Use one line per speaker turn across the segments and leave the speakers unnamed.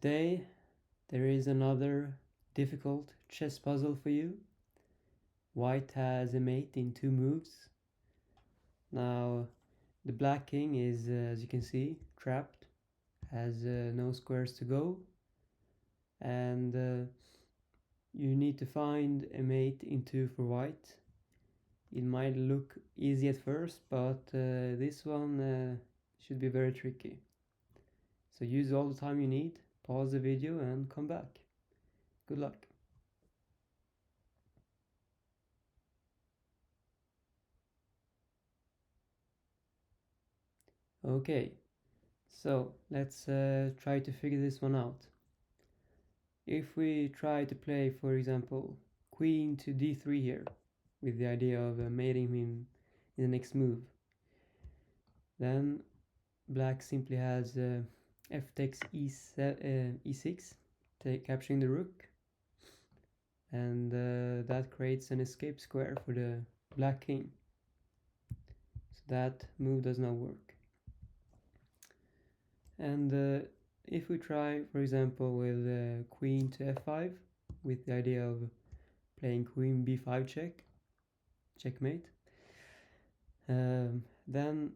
Today there is another difficult chess puzzle for you. White has a mate in 2 moves. Now the black king is, as you can see, trapped, has no squares to go, and you need to find a mate in 2 for white. It might look easy at first, but this one should be very tricky. So use all the time you need, pause the video and come back. Good luck. Okay, so let's try to figure this one out. If we try to play, for example, queen to d3 here, with the idea of mating him in the next move, then black simply has f takes e6, capturing the rook, and that creates an escape square for the black king. So that move does not work. And if we try, for example, with queen to f5, with the idea of playing queen b5 checkmate, then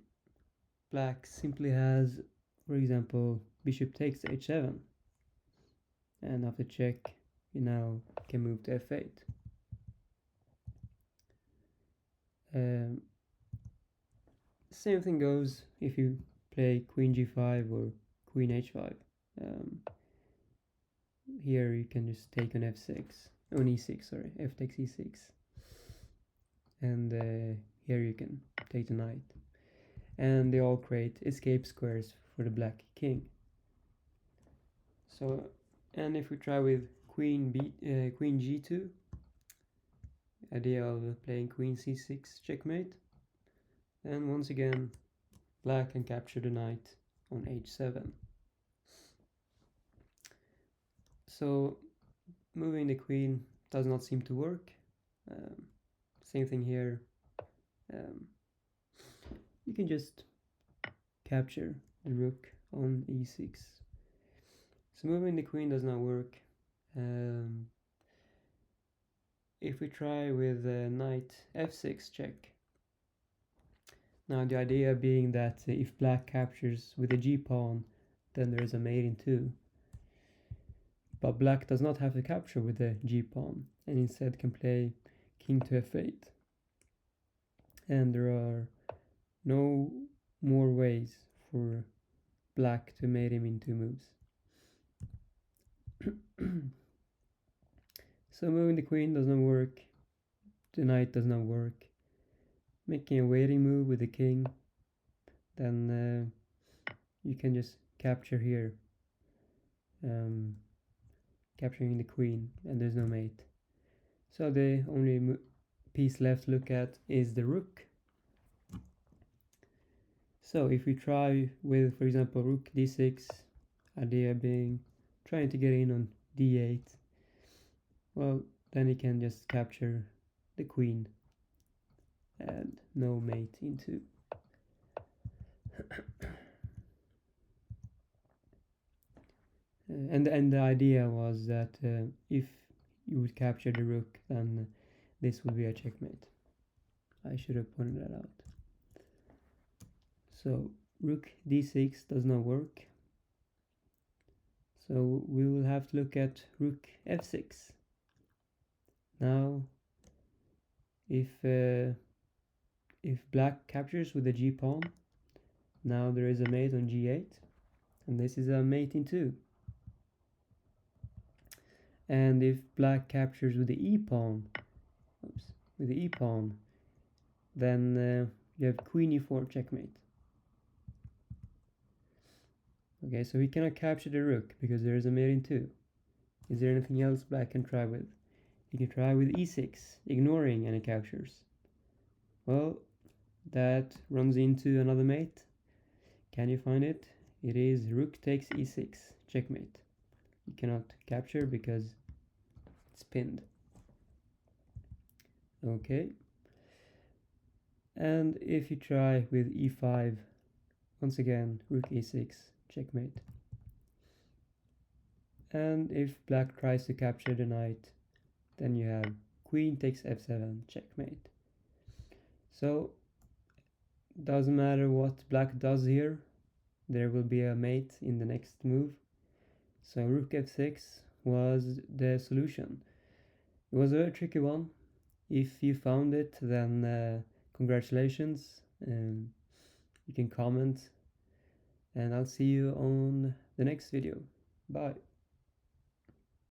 black simply has, for example, bishop takes h7, and after check you now can move to f8. Same thing goes if you play queen g5 or queen h5. Here you can just take on f6, on e6, sorry, f takes e6, and here you can take the knight, and they all create escape squares for the black king. So, and if we try with queen g2, idea of playing queen c6 checkmate, then once again black can capture the knight on h7. So moving the queen does not seem to work. Same thing here. You can just capture the rook on e6. So moving the queen does not work. If we try with knight f6 check. Now the idea being that if black captures with the g-pawn, then there is a mate in 2. But black does not have to capture with the g-pawn, and instead can play king to f8. And there are no more ways for black to mate him in 2 moves. So moving the queen does not work, the knight does not work. Making a waiting move with the king, then you can just capture here, capturing the queen, and there's no mate. So the only piece left to look at is the rook. So if we try with, for example, rook d6, idea being trying to get in on d8, well, then he can just capture the queen and no mate in 2. And the idea was that if you would capture the rook, then this would be a checkmate. I should have pointed that out. So rook d6 does not work. So we will have to look at rook f6. Now, if black captures with the g-pawn, now there is a mate on g8, and this is a mate in 2. And if black captures with the e-pawn, then you have queen e4 checkmate. Okay, so he cannot capture the rook because there is a mate in 2. Is there anything else black can try with? He can try with e6, ignoring any captures. Well, that runs into another mate. Can you find it? It is rook takes e6, checkmate. You cannot capture because it's pinned. Okay. And if you try with e5, once again, rook e6, checkmate. And if black tries to capture the knight, then you have queen takes f7, checkmate. So doesn't matter what black does here, there will be a mate in the next move. So rook f6 was the solution. It was a very tricky one. If you found it, then congratulations. You can comment, and I'll see you on the next video. Bye.